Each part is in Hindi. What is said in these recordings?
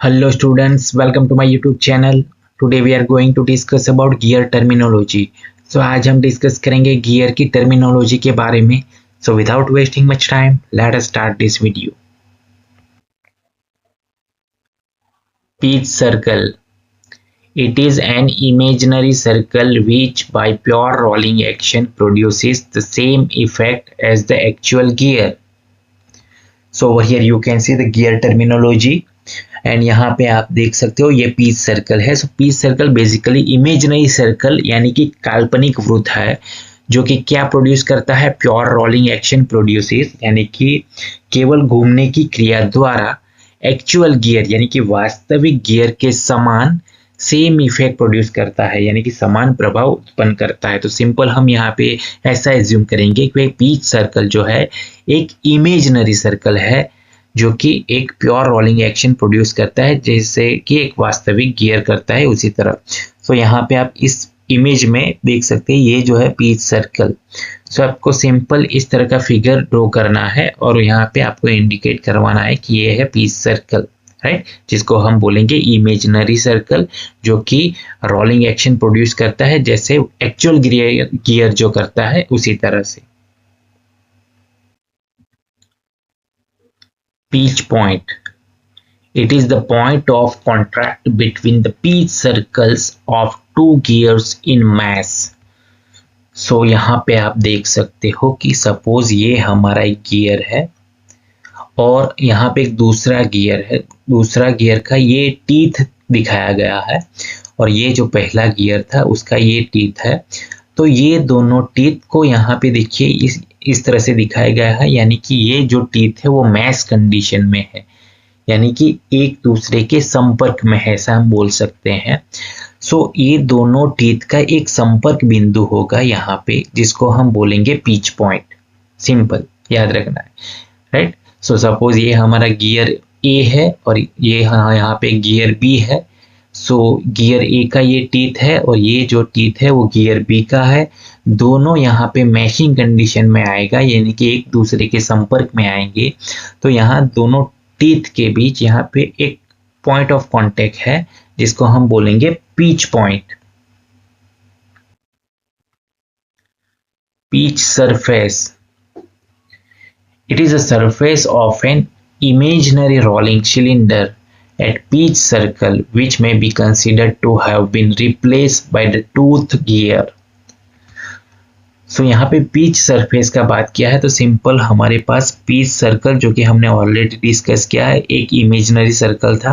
Hello students, welcome to my YouTube channel. Today we are going to discuss about gear terminology. So आज हम डिस्कस करेंगे गियर की टर्मिनोलॉजी के बारे में. So without wasting much time, let us start this video. Pitch circle. It is an imaginary circle which by pure rolling action produces the same effect as the actual gear. So over here you can see the gear terminology. And यहाँ पे आप देख सकते हो ये पीच सर्कल है. So pitch circle basically imaginary circle यानी कि काल्पनिक वृत्त है जो कि क्या प्रोड्यूस करता है, प्योर रोलिंग एक्शन प्रोड्यूसेस यानी कि केवल घूमने की क्रिया द्वारा एक्चुअल गियर यानी कि वास्तविक गियर के समान सेम इफेक्ट प्रोड्यूस करता है यानी कि समान प्रभाव उत्पन्न करता है. तो सिंपल हम यहाँ पे ऐसा एज्यूम करेंगे कि पीच सर्कल जो है एक इमेजिनरी सर्कल है जो कि एक प्योर रोलिंग एक्शन प्रोड्यूस करता है जैसे कि एक वास्तविक गियर करता है उसी तरह. तो यहाँ पे आप इस इमेज में देख सकते हैं ये जो है पीच सर्कल. सो आपको सिंपल इस तरह का फिगर ड्रॉ करना है और यहाँ पे आपको इंडिकेट करवाना है कि ये है पीच सर्कल, राइट, जिसको हम बोलेंगे इमेजिनरी सर्कल जो कि रोलिंग एक्शन प्रोड्यूस करता है जैसे एक्चुअल गियर जो करता है उसी तरह से. Pitch point. It is the point of contact between the pitch circles of two gears in mass. So यहाँ पे आप देख सकते हो कि सपोज ये हमारा एक गियर है और यहाँ पे एक दूसरा गियर है. दूसरा गियर का ये टीथ दिखाया गया है और ये जो पहला गियर था उसका ये टीथ है. तो ये दोनों टीथ को यहाँ पे देखिए इस तरह से दिखाया गया है यानी कि ये जो टीथ है वो मैश कंडीशन में है यानी कि एक दूसरे के संपर्क में है, ऐसा हम बोल सकते हैं. सो ये दोनों टीथ का एक संपर्क बिंदु होगा यहाँ पे जिसको हम बोलेंगे पिच पॉइंट. सिंपल याद रखना है, राइट. सो सपोज ये हमारा गियर ए है और ये यहाँ पे गियर बी है. सो गियर ए का ये टीथ है और ये जो टीथ है वो गियर बी का है. दोनों यहाँ पे मैशिंग कंडीशन में आएगा यानी कि एक दूसरे के संपर्क में आएंगे. तो यहाँ दोनों टीथ के बीच यहाँ पे एक पॉइंट ऑफ कांटेक्ट है जिसको हम बोलेंगे pitch point. Pitch surface. It is a surface of an imaginary rolling cylinder at pitch circle which may be considered to have been replaced by the tooth gear. सो यहाँ पे पीच सरफेस का बात किया है तो सिंपल हमारे पास पीच सर्कल जो कि हमने ऑलरेडी डिस्कस किया है एक इमेजिनरी सर्कल था.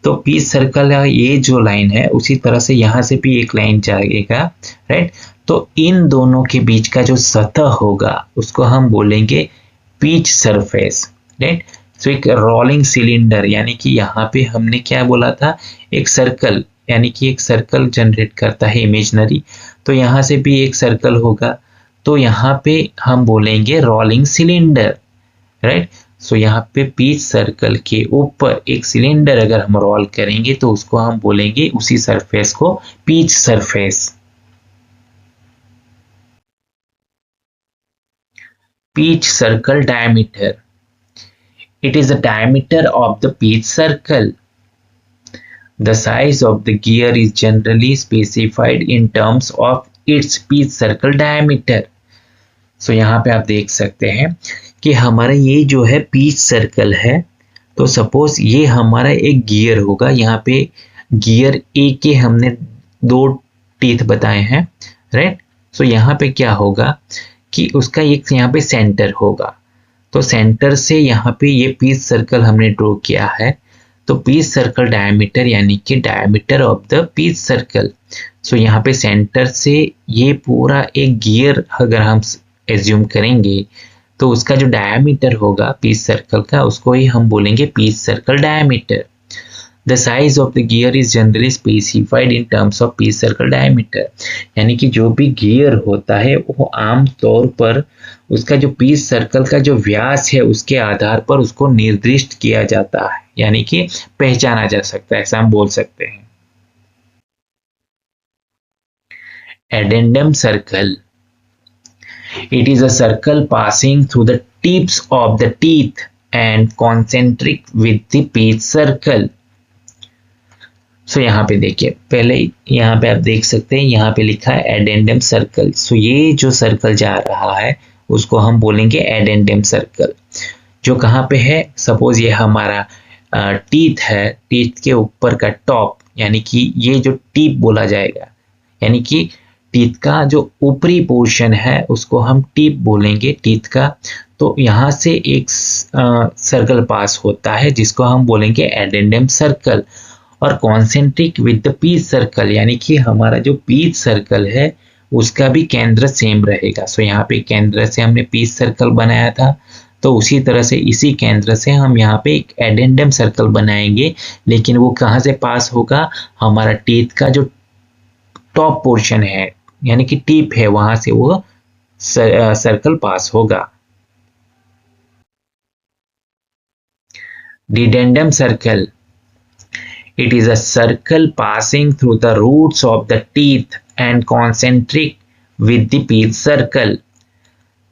तो पीच सर्कल ये जो लाइन है उसी तरह से यहाँ से भी एक लाइन जाएगा, राइट. तो इन दोनों के बीच का जो सतह होगा उसको हम बोलेंगे पीच सरफेस, राइट. सो एक रोलिंग सिलेंडर यानी कि यहाँ पे हमने क्या बोला था, एक सर्कल यानी कि एक सर्कल जनरेट करता है इमेजिनरी. तो यहाँ से भी एक सर्कल होगा तो यहाँ पे हम बोलेंगे रोलिंग सिलेंडर, राइट. सो यहाँ पे पीच सर्कल के ऊपर एक सिलेंडर अगर हम रोल करेंगे तो उसको हम बोलेंगे उसी सरफेस को pitch surface. Pitch circle diameter. It is the diameter of the pitch circle. The size of the gear is generally specified in terms of its pitch circle diameter. So यहाँ पे आप देख सकते हैं कि हमारा ये जो है pitch सर्कल है तो सपोज ये हमारा एक गियर होगा. यहाँ पे गियर ए के हमने दो टीथ बताए हैं, राइट. सो यहाँ पे क्या होगा कि उसका एक यहाँ पे सेंटर होगा. तो सेंटर से यहाँ पे ये पीच सर्कल हमने ड्रॉ किया है. तो पीच सर्कल डायमीटर यानी कि diameter of the pitch circle. So यहाँ पे सेंटर से ये पूरा एक गियर अगर हम एज्यूम करेंगे तो उसका जो डायमीटर होगा पीच सर्कल का उसको ही हम बोलेंगे pitch circle diameter. The size of the gear is generally specified in terms of pitch circle diameter. यानी कि जो भी गियर होता है वो आम तौर पर उसका जो पीच सर्कल का जो व्यास है उसके आधार पर उसको निर्दिष्ट किया जाता है यानी कि पहचाना जा सकता है, ऐसा हम बोल सकते हैं. Addendum circle. It is a circle passing through the tips of the teeth and concentric with the pitch circle. सो यहाँ पे देखिए, पहले यहाँ पे आप देख सकते हैं, यहाँ पे लिखा है एडेंडम सर्कल। सो ये जो सर्कल जा रहा है उसको हम बोलेंगे एडेंडम सर्कल। जो कहाँ पे है, सपोज ये हमारा टीथ है, टीथ के ऊपर का टॉप, यानी कि ये जो टीप बोला जाएगा, यानी कि टीथ का जो ऊपरी पोर्शन है उसको हम टीप बोलेंगे, टीथ का। तो यहाँ से एक सर्कल पास होता है जिसको हम बोलेंगे एडेंडम सर्कल। और concentric with the pitch circle, यानी कि हमारा जो पीच सर्कल है उसका भी केंद्र सेम रहेगा। सो यहाँ पे केंद्र से हमने पीच सर्कल बनाया था, तो उसी तरह से इसी केंद्र से हम यहाँ पे एक एडेंडम सर्कल बनाएंगे, लेकिन वो कहाँ से पास होगा, हमारा टीथ का जो टॉप पोर्शन है यानी कि टीप है वहां से वो सर्कल पास होगा। डिडेंडम circle, it is a circle passing through the roots of the teeth and concentric with the pith circle।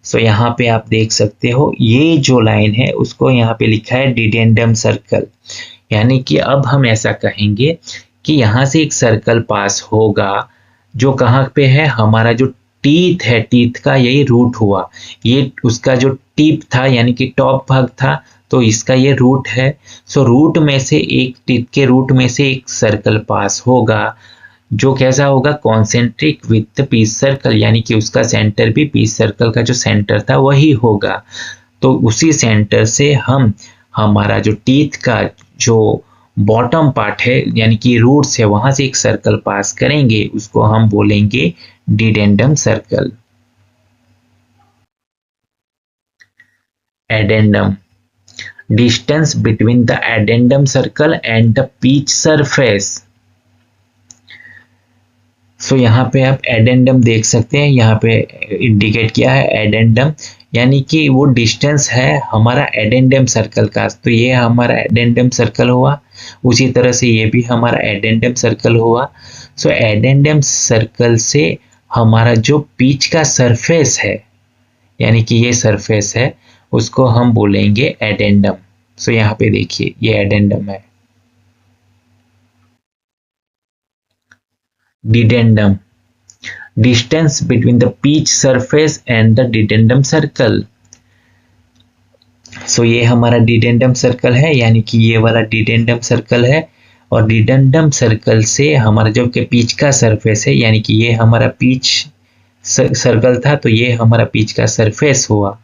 सो यहाँ पे आप देख सकते हो ये जो लाइन है उसको यहाँ पे लिखा है डिडेंडम सर्कल, यानी कि अब हम ऐसा कहेंगे कि यहाँ से एक सर्कल पास होगा जो कहाँ पे है, हमारा जो टीथ है, टीथ का यही रूट हुआ, ये उसका जो टीप था यानी कि टॉप भाग था, तो इसका ये रूट है। सो रूट में से एक, टीथ के रूट में से एक सर्कल पास होगा जो कैसा होगा, कॉन्सेंट्रिक विथ पीस सर्कल, यानी कि उसका सेंटर भी पीस सर्कल का जो सेंटर था वही होगा। तो उसी सेंटर से हम हमारा जो टीथ का जो बॉटम पार्ट है यानी कि रूट्स है वहां से एक सर्कल पास करेंगे, उसको हम बोलेंगे dedendum circle. Addendum, distance between the addendum circle and the peach surface। So यहाँ पे आप एडेंडम देख सकते हैं, यहाँ पे इंडिकेट किया है एडेंडम, यानी कि वो डिस्टेंस है हमारा एडेंडम सर्कल का। तो ये हमारा एडेंडम सर्कल हुआ, उसी तरह से ये भी हमारा एडेंडम सर्कल हुआ। सो एडेंडम सर्कल से हमारा जो पीच का सरफेस है यानी कि ये सरफेस है उसको हम बोलेंगे एडेंडम। सो यहाँ पे देखिए ये एडेंडम है। Dedendum, distance between the pitch surface and the dedendum circle. So ये हमारा डिडेंडम सर्कल है, यानी कि ये वाला डिडेंडम सर्कल है, और डिडेंडम सर्कल से हमारा जो कि पीच का सरफेस है यानी कि ये हमारा पीच सर्कल था, तो ये हमारा पीच का सरफेस हुआ।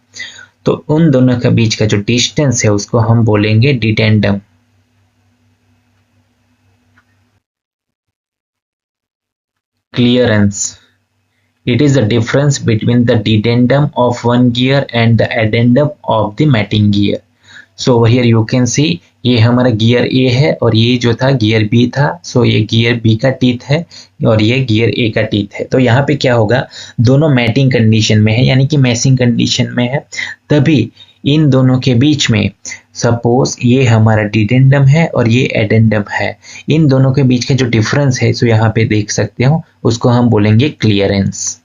तो उन दोनों के बीच का जो डिस्टेंस है उसको हम बोलेंगे dedendum. Clearance, it is the difference between the dedendum of one gear and the addendum of the mating gear। so here you can see ये हमारा गियर ए है और ये जो था गियर बी था। सो ये गियर बी का टीथ है और ये गियर ए का टीथ है। तो यहाँ पे क्या होगा, दोनों मैटिंग कंडीशन में है यानी कि मैचिंग कंडीशन में है, तभी इन दोनों के बीच में सपोज ये हमारा डिडेंडम है और ये एडेंडम है, इन दोनों के बीच का जो डिफरेंस है सो यहाँ पे देख सकते हो उसको हम बोलेंगे clearance.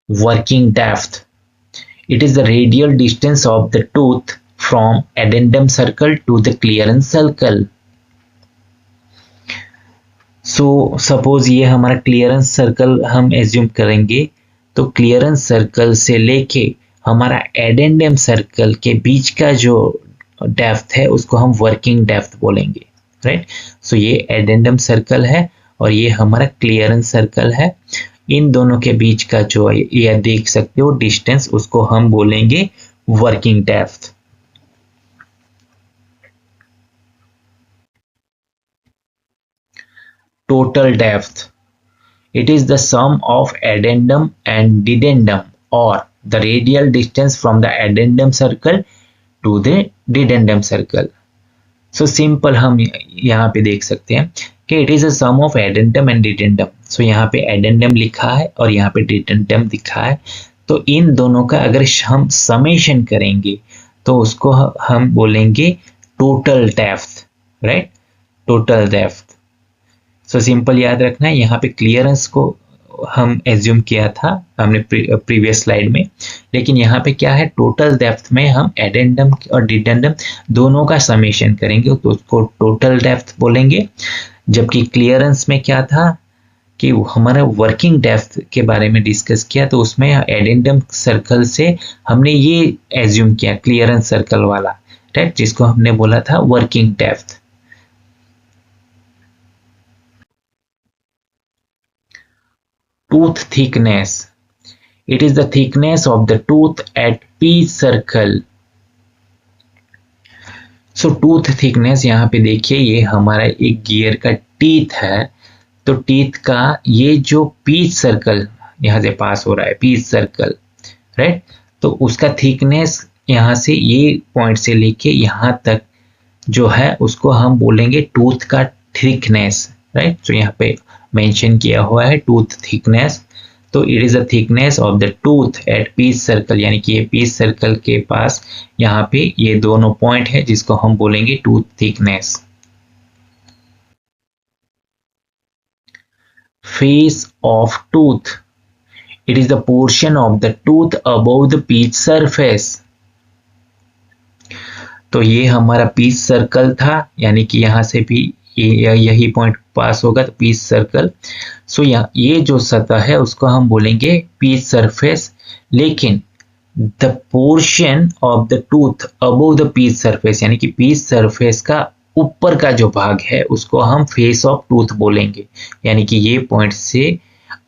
Working depth, it is the radial distance of the tooth from addendum circle to the clearance circle। so suppose ये हमारा क्लियरेंस सर्कल हम एज्यूम करेंगे, तो क्लियरेंस सर्कल से लेके हमारा एडेंडम सर्कल के बीच का जो डेप्थ है उसको हम वर्किंग डेप्थ बोलेंगे, राइट। सो ये एडेंडम सर्कल है और ये हमारा क्लियरेंस सर्कल है, इन दोनों के बीच का जो ये देख सकते हो डिस्टेंस उसको हम बोलेंगे working depth. Total depth, it is the sum of addendum and dedendum or the radial distance from the addendum circle to the dedendum circle। so simple हम यहाँ पे देख सकते हैं कि it is a sum of addendum and dedendum। so यहाँ पे addendum लिखा है और यहाँ पे dedendum लिखा है, तो इन दोनों का अगर हम समेशन करेंगे तो उसको हम बोलेंगे total depth, right, total depth. So simple याद रखना है, यहाँ पे क्लियरेंस को हम एज्यूम किया था हमने प्रीवियस स्लाइड में, लेकिन यहाँ पे क्या है, टोटल डेप्थ में हम एडेंडम और डिडेंडम दोनों का समेशन करेंगे तो उसको टोटल डेप्थ बोलेंगे। जबकि क्लियरेंस में क्या था कि हमारा वर्किंग डेप्थ के बारे में डिस्कस किया, तो उसमें एडेंडम सर्कल से हमने ये एज्यूम किया क्लियरेंस सर्कल वाला, राइट, जिसको हमने बोला था working depth. Tooth thickness. It is the thickness of the tooth at pitch circle. So tooth thickness यहाँ पे देखिए, ये हमारा एक गियर का टीथ है, तो टीथ का ये जो पीच सर्कल यहाँ से पास हो रहा है, पीच सर्कल, राइट, तो उसका थिकनेस यहाँ से ये पॉइंट से लेके यहाँ तक जो है उसको हम बोलेंगे टूथ का थिकनेस, राइट। तो यहाँ पे मेंशन किया हुआ है टूथ थिकनेस, तो it is the thickness of the tooth at pitch circle, यानी कि ये पीच सर्कल के पास यहाँ पे ये दोनों पॉइंट है जिसको हम बोलेंगे tooth thickness. Face of tooth, it is the portion of the tooth above the pitch surface. तो ये हमारा पीच सर्कल था, यानी कि यहाँ से भी यही पॉइंट पास होगा, तो पीच सर्कल। सो ये जो सतह है उसको हम बोलेंगे पीच सरफेस, लेकिन the portion of the tooth above the pitch surface, यानी कि पीच सरफेस का ऊपर का जो भाग है उसको हम फेस ऑफ टूथ बोलेंगे, यानी कि ये पॉइंट से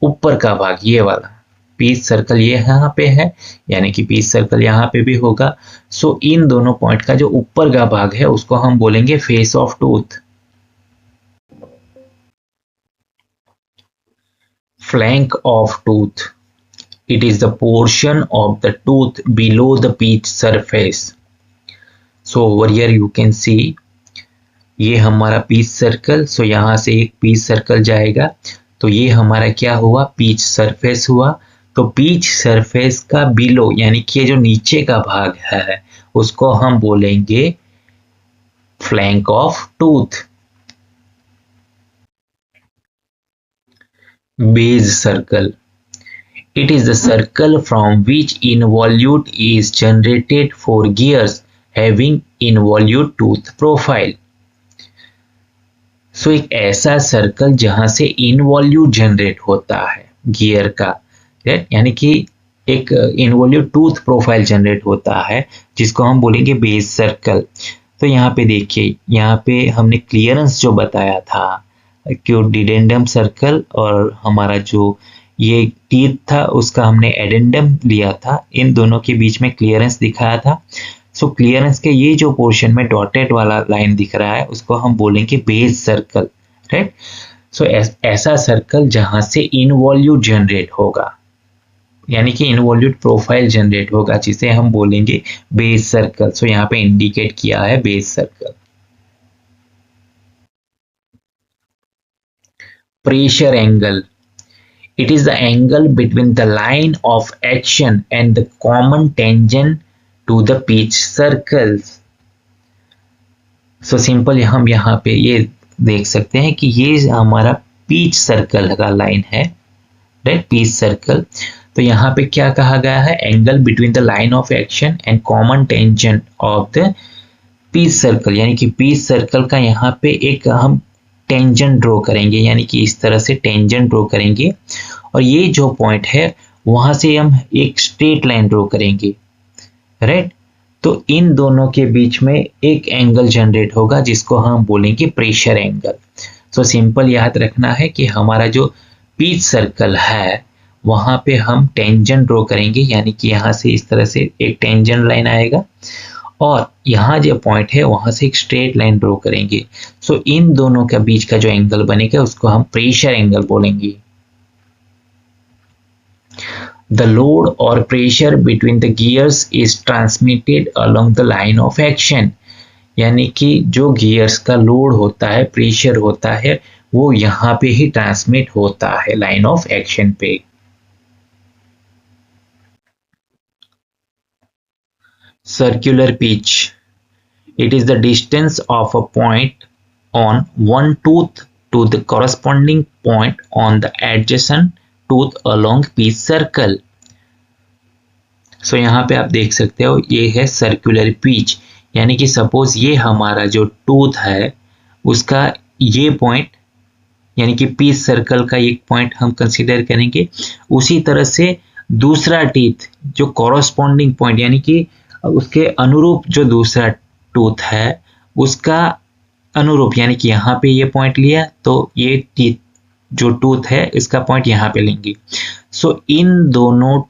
ऊपर का भाग, ये वाला पीच सर्कल ये यहाँ पे है, यानी कि पीच सर्कल यहाँ पे भी होगा। सो इन दोनों पॉइंट का जो ऊपर का भाग है उसको हम बोलेंगे face of tooth. Flank of tooth, it is the portion of the tooth below the peach surface. So over here you can see ये हमारा पीच सर्कल, सो यहाँ से एक पीच सर्कल जाएगा, तो ये हमारा क्या हुआ, पीच सरफेस हुआ। तो पीच सरफेस का बिलो, यानी कि ये जो नीचे का भाग है उसको हम बोलेंगे flank of tooth. Base circle, it is the circle from which involute is generated for gears having involute tooth profile. So एक ऐसा सर्कल जहां से इनवॉल्यूट जनरेट होता है गियर का, यानी कि एक इनवॉल्यूट टूथ प्रोफाइल जनरेट होता है जिसको हम बोलेंगे बेस सर्कल। तो यहाँ पे देखिए, यहाँ पे हमने क्लियरेंस जो बताया था कि डिडेंडम सर्कल और हमारा जो ये टीथ था उसका हमने एडेंडम लिया था, इन दोनों के बीच में क्लियरेंस दिखाया था। सो क्लियरेंस के ये जो पोर्शन में डॉटेड वाला लाइन दिख रहा है उसको हम बोलेंगे बेस सर्कल, राइट। सो ऐसा सर्कल जहां से इनवॉल्यूट जनरेट होगा, यानी कि इनवॉल्यूट प्रोफाइल जनरेट होगा, जिसे हम बोलेंगे बेस सर्कल। सो यहाँ पे इंडिकेट किया है base circle. Pressure angle, it is the angle between the line of action and the common tangent to the pitch circles. So simple हम यहाँ पे ये देख सकते हैं कि ये हमारा pitch सर्कल का लाइन है, राइट, pitch सर्कल। तो यहाँ पे क्या कहा गया है, angle between the line of action and common tangent of the pitch circle, यानी कि pitch सर्कल का यहाँ पे एक हम टेंजेंट ड्रॉ करेंगे, यानी कि इस तरह से टेंजेंट ड्रॉ करेंगे, और ये जो पॉइंट है वहां से हम एक स्ट्रेट लाइन ड्रॉ करेंगे, राइट। तो इन दोनों के बीच में एक एंगल जनरेट होगा जिसको हम बोलेंगे प्रेशर एंगल। तो सिंपल याद रखना है कि हमारा जो पीच सर्कल है वहां पे हम टेंजेंट ड्रॉ करेंगे, यानी कि यहाँ से इस तरह से एक टेंजेंट लाइन आएगा और यहाँ जो पॉइंट है वहां से एक स्ट्रेट लाइन ड्रॉ करेंगे। सो इन दोनों के बीच का जो एंगल बनेगा उसको हम प्रेशर एंगल बोलेंगे। द लोड और pressure between the gears is transmitted along the line of action, यानी कि जो गियर्स का लोड होता है, प्रेशर होता है, वो यहाँ पे ही ट्रांसमिट होता है लाइन ऑफ एक्शन पे। Circular pitch, it is the distance of a point on one tooth to the corresponding point on the adjacent tooth along piece circle. सो यहाँ पे आप देख सकते हो ये है सर्कुलर पीच, यानी कि सपोज ये हमारा जो टूथ है उसका ये पॉइंट यानी कि पीस सर्कल का एक पॉइंट हम कंसीडर करेंगे। उसी तरह से दूसरा टीथ जो कॉरस्पॉन्डिंग पॉइंट यानी कि उसके अनुरूप जो दूसरा टूथ है उसका अनुरूप यानी कि यहाँ पे ये पॉइंट लिया तो ये टीथ जो टूथ है इसका पॉइंट यहाँ पे लेंगे। सो इन दोनों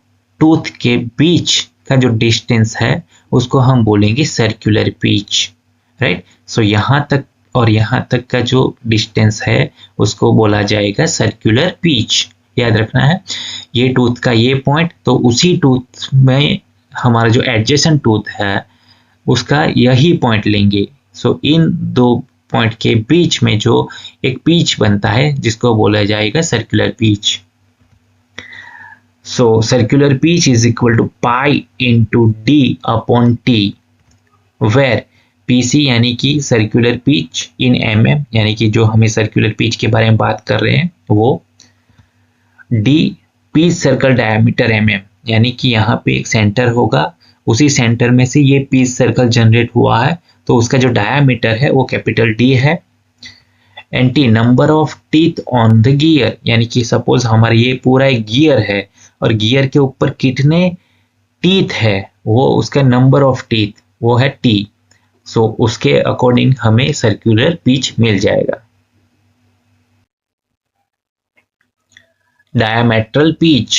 टूथ के बीच का जो डिस्टेंस है उसको हम बोलेंगे सर्कुलर पीच, राइट। सो यहाँ तक और यहाँ तक का जो डिस्टेंस है उसको बोला जाएगा सर्कुलर पीच। याद रखना है ये टूथ का ये पॉइंट, तो उसी टूथ में हमारा जो एडजेसेंट टूथ है उसका यही पॉइंट लेंगे। सो इन दो पॉइंट के बीच में जो एक पीच बनता है जिसको बोला जाएगा circular pitch. So circular pitch is equal to pi into D upon T, where PC यानी कि सर्कुलर पीच इन mm यानी कि जो हमें सर्कुलर पीच के बारे में बात कर रहे हैं वो, D pitch circle diameter mm यानी कि यहाँ पे एक सेंटर होगा, उसी सेंटर में से ये पीच सर्कल जनरेट हुआ है तो उसका जो डायमीटर है वो कैपिटल डी है। And T number of teeth on the gear, यानी कि सपोज हमारा ये पूरा एक गियर है और गियर के ऊपर कितने टीथ है वो उसका नंबर ऑफ टीथ वो है टी। सो उसके अकॉर्डिंग हमें सर्कुलर पीच मिल जाएगा। Diametral pitch,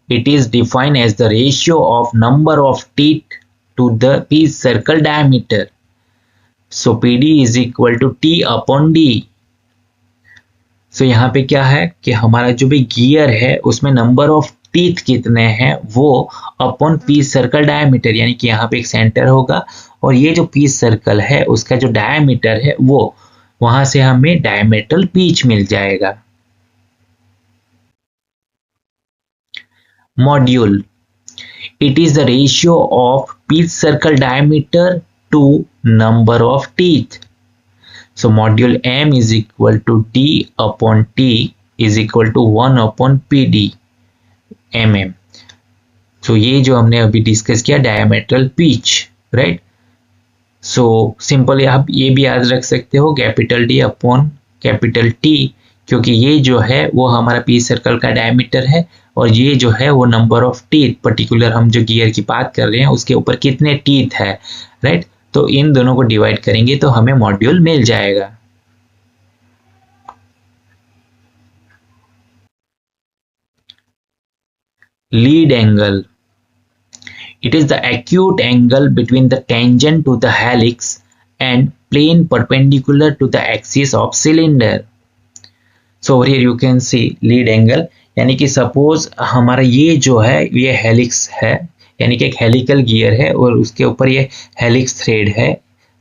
it is defined as the ratio of number of teeth to the piece circle diameter. So PD is equal to T upon D. So यहाँ पे क्या है कि हमारा जो भी गियर है उसमें नंबर ऑफ टीथ कितने हैं वो अपॉन पीस सर्कल डायमीटर, यानी कि यहाँ पे एक सेंटर होगा और ये जो पीस सर्कल है उसका जो डायमीटर है वो वहां से हमें डायमेट्रल पीच मिल जाएगा। Module, it is the ratio of piece circle diameter to number of teeth. So module M is equal to D upon T is equal to 1 upon PD mm. So ये जो हमने अभी डिस्कस किया diametral pitch, right. So simply आप ये भी याद रख सकते हो capital D upon capital T, क्योंकि ये जो है वो हमारा पीस सर्कल का डायमीटर है और ये जो है वो नंबर ऑफ टीथ, पर्टिकुलर हम जो गियर की बात कर रहे हैं उसके ऊपर कितने टीथ है, राइट। तो इन दोनों को डिवाइड करेंगे तो हमें मॉड्यूल मिल जाएगा। Lead angle, it is the acute angle between the tangent to the helix and plane perpendicular to the axis of cylinder. So over here you can see lead angle, यानी कि सपोज हमारा ये जो है ये हेलिक्स है, यानी कि एक हेलिकल गियर है और उसके ऊपर ये हेलिक्स थ्रेड है,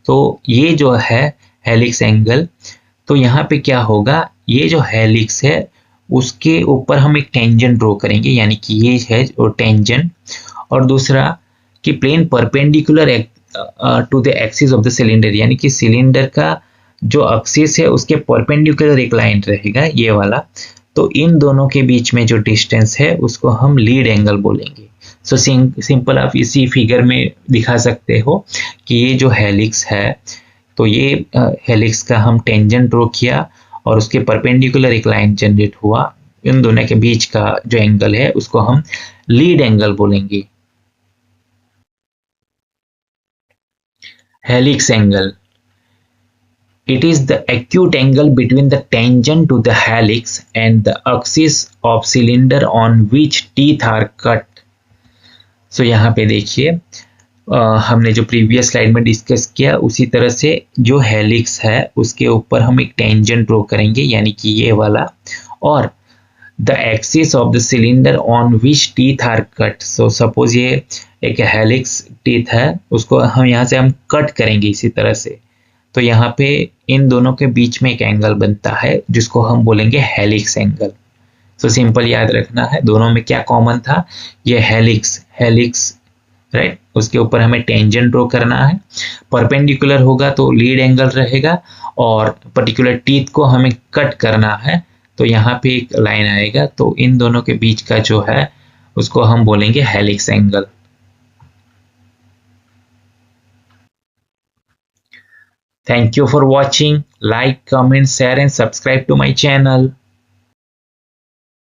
तो ये जो है हेलिक्स एंगल। तो यहाँ पे क्या होगा, ये जो हेलिक्स है उसके ऊपर हम एक टेंजेंट ड्रॉ करेंगे, यानी कि ये है वो टेंजेंट, और दूसरा कि plane perpendicular to the axis of the cylinder, यानी कि सिलेंडर का जो एक्सिस है उसके परपेंडिकुलर एक लाइन रहेगा ये वाला। तो इन दोनों के बीच में जो डिस्टेंस है उसको हम लीड एंगल बोलेंगे। सो सिंपल आप इसी फिगर में दिखा सकते हो कि ये जो हेलिक्स है तो ये हेलिक्स का हम टेंजेंट ड्रॉ किया और उसके परपेंडिकुलर एक लाइन जनरेट हुआ, इन दोनों के बीच का जो एंगल है उसको हम लीड एंगल बोलेंगे। Helix angle, it is the acute angle between the tangent to the helix and the axis of cylinder on which teeth are cut. So यहाँ पे देखिए हमने जो प्रीवियस स्लाइड में डिस्कस किया उसी तरह से जो हेलिक्स है उसके ऊपर हम एक टेंजेंट ड्रॉ करेंगे, यानी कि ये वाला, और the axis of the cylinder on which teeth are cut. So suppose ये एक हेलिक्स टीथ है उसको हम यहाँ से हम कट करेंगे इसी तरह से, तो यहाँ पे इन दोनों के बीच में एक एंगल बनता है जिसको हम बोलेंगे हेलिक्स एंगल। सो सिंपल याद रखना है दोनों में क्या कॉमन था, ये हेलिक्स राइट, उसके ऊपर हमें टेंजेंट ड्रॉ करना है, परपेंडिकुलर होगा तो लीड एंगल रहेगा और पर्टिकुलर टीथ को हमें कट करना है तो यहाँ पे एक लाइन आएगा, तो इन दोनों के बीच का जो है उसको हम बोलेंगे helix angle. Thank you for watching. Like, comment, share and subscribe to my channel.